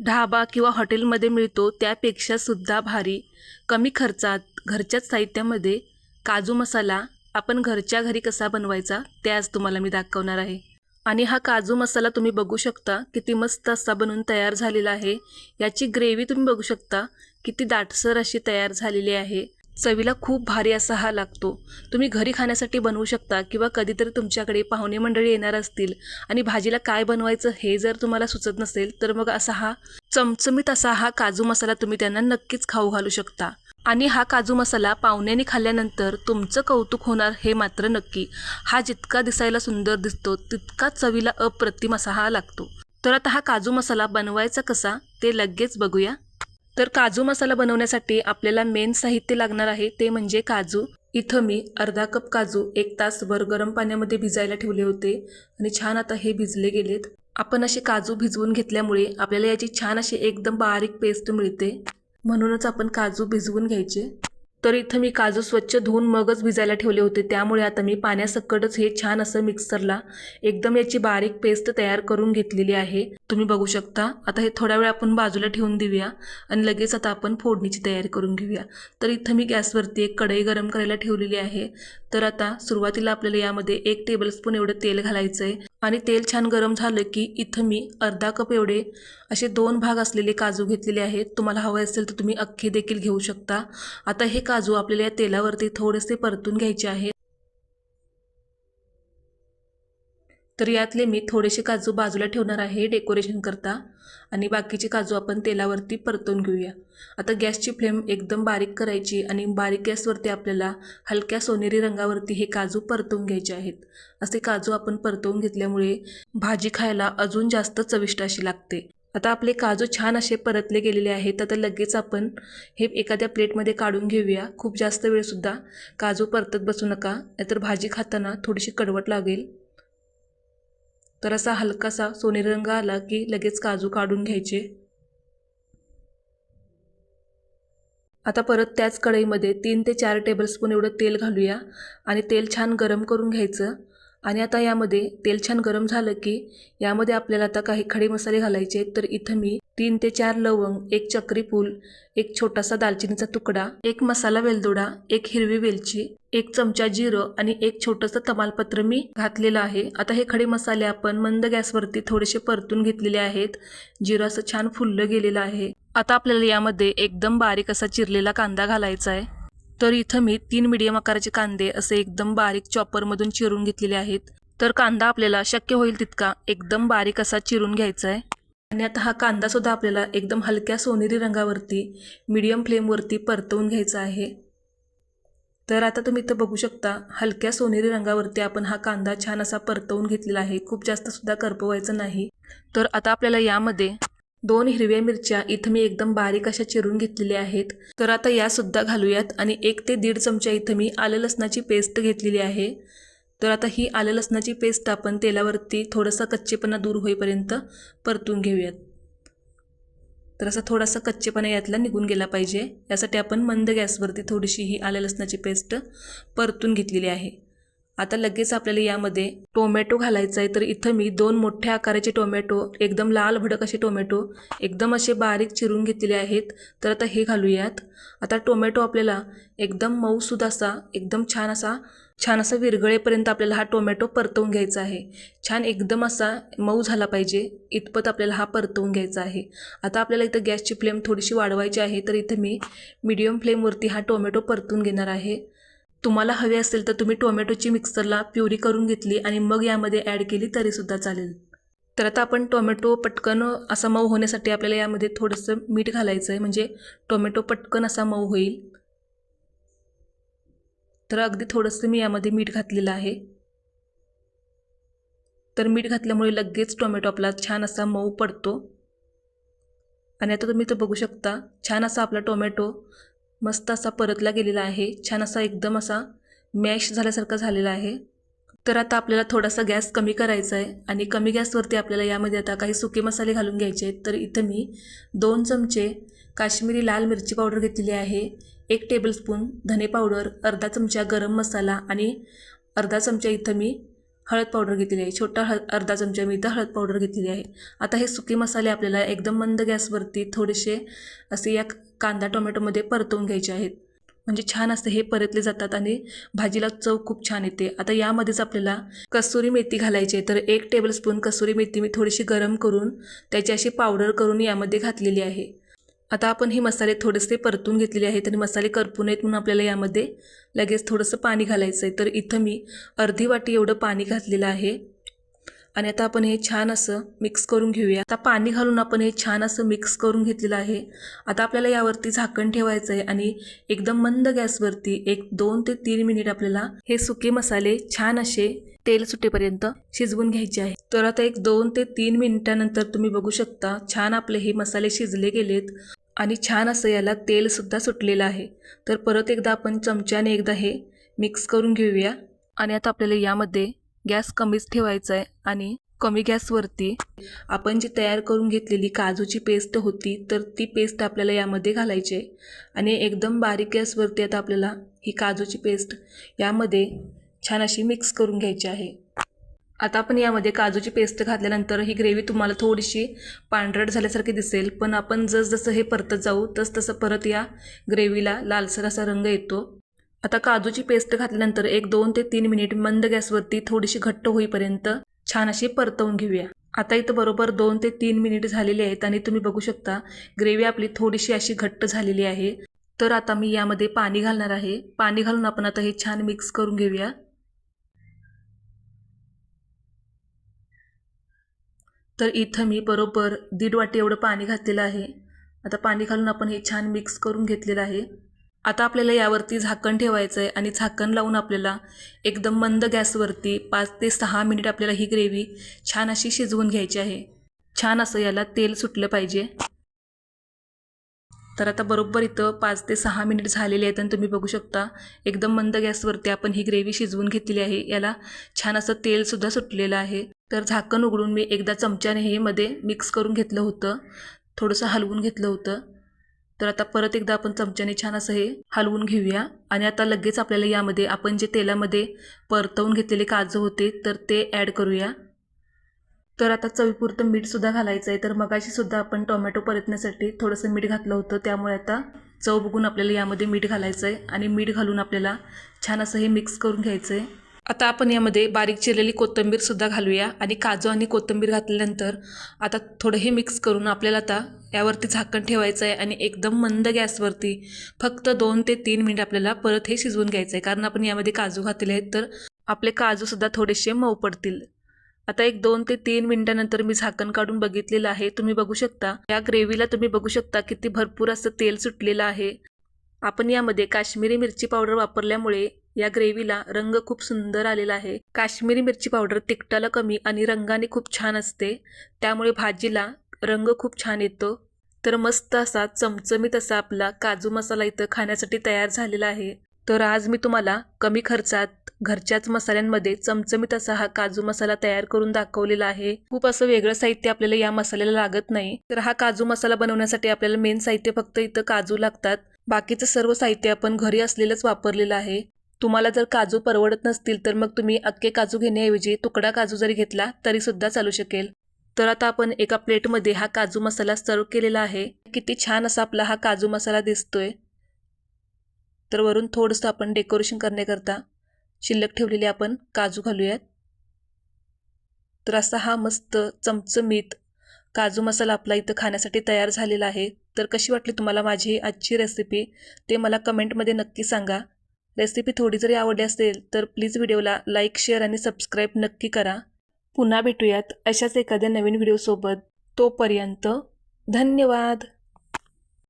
ढाबा किंवा हॉटेलमध्ये मिळतो त्यापेक्षा सुद्धा भारी कमी खर्चात घरच्याच साहित्यामध्ये काजू मसाला आपण घरच्या घरी कसा बनवायचा ते आज तुम्हाला मी दाखवणार आहे। आणि हा काजू मसाला तुम्ही बघू शकता किती मस्त असा बनून तयार झालेला आहे। याची ग्रेव्ही तुम्ही बघू शकता किती दाटसर अशी तयार झालेली आहे। चवीला खूप भारी असा हा लागतो। तुम्ही घरी खाण्यासाठी बनवू शकता किंवा कधीतरी तुमच्याकडे पाहुणे मंडळी येणार असतील आणि भाजीला काय बनवायचं हे जर तुम्हाला सुचत नसेल तर मग असा हा चमचमीत असा हा काजू मसाला तुम्ही त्यांना नक्कीच खाऊ घालू शकता। आणि हा काजू मसाला पाहुण्यांनी खाल्ल्यानंतर तुमचं कौतुक होणार हे मात्र नक्की। हा जितका दिसायला सुंदर दिसतो तितका चवीला अप्रतिम असा हा लागतो। तर आता हा काजू मसाला बनवायचा कसा ते लगेच बघूया। तर काजू मसाला बनवण्यासाठी आपल्याला मेन साहित्य लागणार आहे ते म्हणजे काजू। इथं मी अर्धा कप काजू 1 तासभर गरम पाण्यामध्ये भिजायला ठेवले होते आणि छान आता हे भिजले गेलेत। आपण असे काजू भिजवून घेतल्यामुळे आपल्याला याची छान अशी एकदम बारीक पेस्ट मिळते, म्हणूनच आपण काजू भिजवून घ्यायचे। तर इथं मी काजू स्वच्छ धुवून मगच भिजायला ठेवले होते, त्यामुळे आता मी पाण्यासकटच हे छान असं मिक्सरला एकदम याची बारीक पेस्ट तयार करून घेतलेली आहे। तुम्ही बघू शकता। आता हे थोडा वेळ आपण बाजूला ठेवून देऊया आणि लगेच आता आपण फोडणीची तयारी करून घेऊया। तर इथं मी गॅसवरती एक कढई गरम करायला ठेवलेली आहे। तर आता सुरुवातीला आपल्याला यामध्ये 1 टेबलस्पून एवढं तेल घालायचं आहे आणि तेल छान गरम झालं की इथं मी अर्धा कप एवढे असे 2 भाग असलेले काजू घेतलेले आहेत। तुम्हाला हवे असेल तर तुम्ही अख्खे देखील घेऊ शकता। आता हे काजू आपल्याला या तेलावरती थोडेसे परतून घ्यायचे आहेत। तर यातले मी थोडेसे काजू बाजूला ठेवणार आहे डेकोरेशन करता आणि बाकीचे काजू आपण तेलावरती परतून घेऊया। आता गॅसची फ्लेम एकदम बारीक करायची आणि बारीक गॅसवरती आपल्याला हलक्या सोनेरी रंगावरती हे काजू परतून घ्यायचे आहेत। असे काजू आपण परतवून घेतल्यामुळे भाजी खायला अजून जास्त चविष्ट अशी लागते। आता आपले काजू छान असे परतले गेलेले आहेत। आता लगेच आपण हे एखाद्या प्लेटमध्ये काढून घेऊया। खूप जास्त वेळसुद्धा काजू परतत बसू नका, नाहीतर भाजी खाताना थोडीशी कडवट लागेल। तर असा हलकासा सोनेरी रंग आला की लगेच काजू काढून घ्यायचे। आता परत त्याच कढईमध्ये 3 ते 4 टेबलस्पून एवढं तेल घालूया आणि तेल छान गरम करून घ्यायचं। आणि आता यामध्ये तेल छान गरम झालं की यामध्ये आपल्याला आता काही खडे मसाले घालायचे। तर इथं मी 3 ते 4 लवंग, 1 चक्री फूल, 1 छोटासा दालचिनीचा तुकडा, 1 मसाला वेलदोडा, 1 हिरवी वेलची, 1 चमचा जिरं आणि 1 छोटंसं तमालपत्र मी घातलेलं आहे। आता हे खडे मसाले आपण मंद गॅसवरती थोडेसे परतून घेतलेले आहेत। जिरं असं छान फुललं गेलेलं आहे। आता आपल्याला यामध्ये एकदम बारीक असा चिरलेला कांदा घालायचा आहे। तर इथं मी 3 मीडियम आकाराचे कांदे असे एकदम बारीक चॉपरमधून चिरून घेतलेले आहेत। तर कांदा आपल्याला शक्य होईल तितका एकदम बारीक असा चिरून घ्यायचा आहे। आणि आता हा कांदा सुद्धा आपल्याला एकदम हलक्या सोनेरी रंगावरती मीडियम फ्लेमवरती परतवून घ्यायचा आहे। तर आता तुम्ही इथं बघू शकता हलक्या सोनेरी रंगावरती आपण हा कांदा छान असा परतवून घेतलेला आहे। खूप जास्त सुद्धा करपवायचं नाही। तर आता आपल्याला यामध्ये 2 हिरव्या मिरच्या इथं मी एकदम बारीक अशा चिरून घेतलेल्या आहेत। तर आता या सुद्धा घालूयात आणि 1 ते 1.5 चमचा इथं मी आलं लसणाची पेस्ट घेतलेली आहे। तर आता ही आलं लसणाची पेस्ट आपण तेलावरती थोडासा कच्चेपणा दूर होईपर्यंत परतून घेऊयात। तर असा थोडासा कच्चेपणा यातला निघून गेला पाहिजे, यासाठी आपण मंद गॅसवरती थोडीशी ही आलं लसणाची पेस्ट परतून घेतलेली आहे। आता लगेच आपल्याला यामध्ये टोमॅटो घालायचा आहे। तर इथं मी 2 मोठ्या आकाराचे टोमॅटो, एकदम लाल भडक असे टोमॅटो एकदम असे बारीक चिरून घेतलेले आहेत। तर आता हे घालूयात। आता टोमॅटो आपल्याला एकदम मऊसूद असा एकदम छान असा विरघळेपर्यंत आपल्याला हा टोमॅटो परतवून घ्यायचा आहे। छान एकदम असा मऊ झाला पाहिजे इतपत आपल्याला हा परतवून घ्यायचा आहे। आता आपल्याला इथं गॅसची फ्लेम थोडीशी वाढवायची आहे। तर इथं मी मीडियम फ्लेमवरती हा टोमॅटो परतून घेणार आहे। तुम्हाला हवे असेल तर तुम्ही टोमॅटोची मिक्सरला प्युरी करून घेतली आणि मग यामध्ये ॲड केली तरीसुद्धा चालेल। तर आता आपण टोमॅटो पटकन असा मऊ होण्यासाठी आपल्याला यामध्ये थोडंसं मीठ घालायचं आहे, म्हणजे टोमॅटो पटकन असा मऊ होईल। तर अगदी थोडंसं मी यामध्ये मीठ घातलेलं आहे। तर मीठ घातल्यामुळे लगेच टोमॅटो आपला छान असा मऊ पडतो। आणि आता तुम्ही इथं बघू शकता छान असा आपला टोमॅटो मस्त असा परतला गेलेला आहे। छान असा एकदम असा मॅश झाल्यासारखा झालेला आहे। तर आता आपल्याला थोडासा गॅस कमी करायचा आहे आणि कमी गॅसवरती आपल्याला यामध्ये आता काही सुके मसाले घालून घ्यायचे आहेत। तर इथं मी 2 चमचे काश्मीरी लाल मिरची पावडर घेतलेली आहे, 1 टेबलस्पून धने पावडर, अर्धा चमचा गरम मसाला आणि अर्धा चमचा इथं मी हळद पावडर घेतलेली आहे, छोटा अर्धा चमचा मी इथं हळद पावडर घेतलेली आहे. आता हे सुके मसाले आपल्याला एकदम मंद गॅसवरती थोडेसे असे या कांदा टोमॅटोमध्ये परतवून घ्यायचे आहेत. म्हणजे छान असते हे परतले जातात आणि भाजीला चव खूप छान येते. आता यामध्येच आपल्याला कसुरी मेथी घालायची आहे. तर 1 टेबलस्पून कसुरी मेथी मी थोडीशी गरम करून त्याची अशी पावडर करून यामध्ये घातलेली आहे. आता आपण हे मसाले थोडेसे परतून घेतलेले आहेत आणि मसाले करपू नयेत म्हणून आपल्याला यामध्ये लगेच थोडंसं पाणी घालायचं आहे. तर इथं मी अर्धी वाटी एवढं पाणी घातलेलं आहे आणि आता आपण हे छान असं मिक्स करून घेऊया. आता पाणी घालून आपण हे छान असं मिक्स करून घेतलेलं आहे. आता आपल्याला यावरती झाकण ठेवायचं आहे आणि एकदम मंद गॅसवरती 2 ते 3 मिनिट आपल्याला हे सुके मसाले छान असे तेल सुटेपर्यंत शिजवून घ्यायचे आहे. तर आता 2 ते 3 मिनिटानंतर तुम्ही बघू शकता छान आपले हे मसाले शिजले गेलेत आणि छान असं याला तेलसुद्धा सुटलेलं आहे. तर परत एकदा आपण चमच्याने एकदा हे मिक्स करून घेऊया आणि आता आपल्याला यामध्ये गॅस कमीच ठेवायचा आहे आणि कमी गॅसवरती आपण जी तयार करून घेतलेली काजूची पेस्ट होती तर ती पेस्ट आपल्याला यामध्ये घालायची आहे आणि एकदम बारीक गॅसवरती आता आपल्याला ही काजूची पेस्ट यामध्ये छान अशी मिक्स करून घ्यायची आहे. आता आपण यामध्ये काजूची पेस्ट घातल्यानंतर ही ग्रेव्ही तुम्हाला थोडीशी पांढरट झाल्यासारखी दिसेल, पण आपण जसं हे परतत जाऊ तसं परत या ग्रेव्हीला लालसर असा रंग येतो. आता काजूची पेस्ट घातल्यानंतर 2 ते 3 मिनिट मंद गॅसवरती थोडीशी घट्ट होईपर्यंत छान अशी परतवून घेऊया. आता इथं बरोबर 2 ते 3 मिनिट झालेले आहेत आणि तुम्ही बघू शकता ग्रेव्ही आपली थोडीशी अशी घट्ट झालेली आहे. तर आता मी यामध्ये पाणी घालणार आहे. पाणी घालून आपण आता हे छान मिक्स करून घेऊया. तर इथं मी बरोबर 1.5 वाटी एवढं पाणी घातलेलं आहे. आता पाणी घालून आपण हे छान मिक्स करून घेतलेलं आहे. आता आपल्याला यावरती झाकण ठेवायचं आहे आणि झाकण लावून आपल्याला एकदम मंद गॅसवरती 5 ते 6 मिनिट आपल्याला ही ग्रेव्ही छान अशी शिजवून घ्यायची आहे. छान असं याला तेल सुटलं पाहिजे. तर आता बरोबर इथं 5 ते 6 मिनिट झालेले आहेत आणि तुम्ही बघू शकता एकदम मंद गॅसवरती आपण ही ग्रेव्ही शिजवून घेतलेली आहे. याला छान असं तेलसुद्धा सुटलेलं आहे. तर झाकण उघडून मी एकदा चमच्याने हे मध्ये मिक्स करून घेतलं होतं, थोडंसं हलवून घेतलं होतं. तर आता परत एकदा आपण चमच्याने छान असं हे हलवून घेऊया आणि आता लगेच आपल्याला यामध्ये आपण जे तेलामध्ये परतवून घेतलेले काजू होते तर ते ॲड करूया. तर आता चवीपुरतं मीठसुद्धा घालायचं आहे. तर मगाशी सुद्धा आपण टोमॅटो परतण्यासाठी थोडंसं मीठ घातलं होतं, त्यामुळे आता चव बघून आपल्याला यामध्ये मीठ घालायचं आहे आणि मीठ घालून आपल्याला छान असं हे मिक्स करून घ्यायचं आहे. आता आपण यामध्ये बारीक चिरलेली कोथिंबीरसुद्धा घालूया आणि काजू आणि कोथिंबीर घातल्यानंतर आता थोडं हे मिक्स करून आपल्याला आता यावरती झाकण ठेवायचं आहे आणि एकदम मंद गॅसवरती फक्त 2 ते 3 मिनिट आपल्याला परत हे शिजवून घ्यायचं आहे. कारण आपण यामध्ये काजू घातलेले आहेत तर आपले काजूसुद्धा थोडेसे मऊ पडतील. आता 2 ते 3 मिनिटानंतर मी झाकण काढून बघितलेलं आहे. तुम्ही बघू शकता या ग्रेव्हीला तुम्ही बघू शकता किती भरपूर असं तेल सुटलेलं आहे. आपण यामध्ये काश्मीरी मिरची पावडर वापरल्यामुळे या ग्रेव्हीला रंग खूप सुंदर आलेला आहे. काश्मीरी मिरची पावडर तिखटाला कमी आणि रंगाने खूप छान असते, त्यामुळे भाजीला रंग खूप छान येतो. तर मस्त असा चमचमीत असा आपला काजू मसाला इथं खाण्यासाठी तयार झालेला आहे. तर आज मी तुम्हाला कमी खर्चात घरच्याच मसाल्यांमध्ये चमचमीत असा हा काजू मसाला तयार करून दाखवलेला आहे. खूप असं वेगळं साहित्य आपल्याला या मसाल्याला लागत नाही. तर हा काजू मसाला बनवण्यासाठी आपल्याला मेन साहित्य फक्त इथं काजू लागतात. बाकीचं सर्व साहित्य आपण घरी असलेलंच वापरलेलं आहे. तुम्हाला जर काजू परवडत नसतील तर मग तुम्ही अख्खे काजू घेण्याऐवजी तुकडा काजू जरी घेतला तरी सुद्धा चालू शकेल. तर आता आपण एका प्लेटमध्ये हा काजू मसाला सर्व केलेला आहे. किती छान असा आपला हा काजू मसाला दिसतोय. तर वरून थोडंसं आपण डेकोरेशन करण्याकरता शिल्लक ठेवलेले आपण काजू घालूयात. तर असा हा मस्त चमचमीत काजू मसाला आपला इथं खाण्यासाठी तयार झालेला आहे. तर कशी वाटली तुम्हाला माझी आजची रेसिपी ते मला कमेंटमध्ये नक्की सांगा. रेसिपी थोडी जरी आवडली असेल तर प्लीज व्हिडिओला लाईक, शेअर आणि सबस्क्राईब नक्की करा. पुन्हा भेटूयात अशाच एखाद्या नवीन व्हिडिओसोबत. तोपर्यंत धन्यवाद.